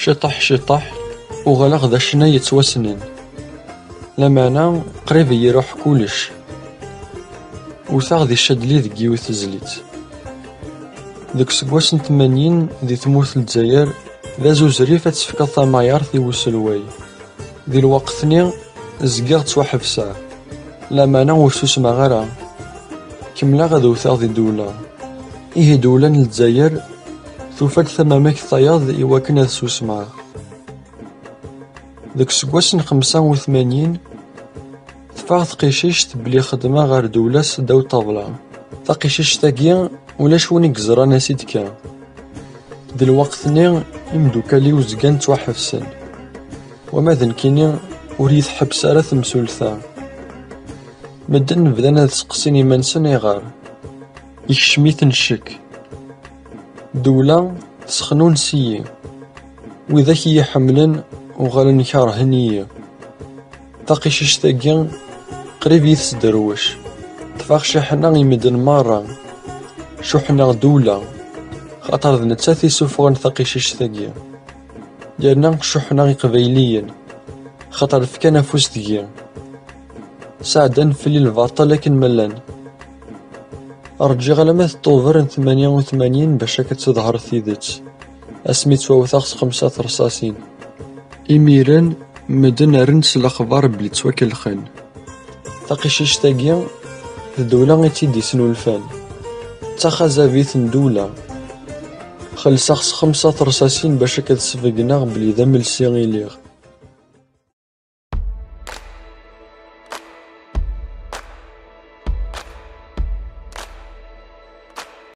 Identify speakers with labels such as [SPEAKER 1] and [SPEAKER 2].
[SPEAKER 1] شطح شطح وغلق ذا الشنا يتوسنن، لمانا قريب يروح كلش، وثاغ ذي الشدلي ذي يوث تزليت. ذاك سكواس 80 ذي تموت الجزائر ذا زوز ريفة تفكا ثمايار ذي وسلواي. ذي الوقت ثني زقاغ تواحبسا، لمانا وسوسما غارا كملا غادو ثاغ ذي الدولة. إيه دولة الجزائر توفاك ثمامك ثياض إواكن هذا سوسما. ذاك سكواس 85 تفاغ ثقيشيشت بلي خدمة غار دولاس داو طابلة. ثقيشيش تاكيا ولاش وني قزرا ناسيد كا. ذي الوقت ثني يمدوكالي وزقان تواحفسن، وما ذن كيني وريث حبس على ثمسولثا. مدن بدانا تسقسين يمانسن يغار يكشميت نشك دولة تسخنون سيي، وذاك يحملن وغالن كارهنية. تاقيشيش تاقيا قريب يتسدروش، تفاق شحنا يمدن مرة شحنا دولة، خاطر ذ نتاثي سوفغن تاقيشيش تاقيا لأننا شحنا قبيليا، خاطر فكان فوز تاقيا ساعدا في الباطل لكن ملان. أرجع على ماث طوفر 88 باش كتظهر ثيدت اسميت توثاق 5 رصاصين. إميران مدن رنس الأخبار بلي تواكل خان. تاقيشيش تاقيا الدولة غيتي ديسنو الفان، تاخذ بيث دولة خلصاخ 5 رصاصين باش كتسفقنا بلي ذا ملسي غيليغ.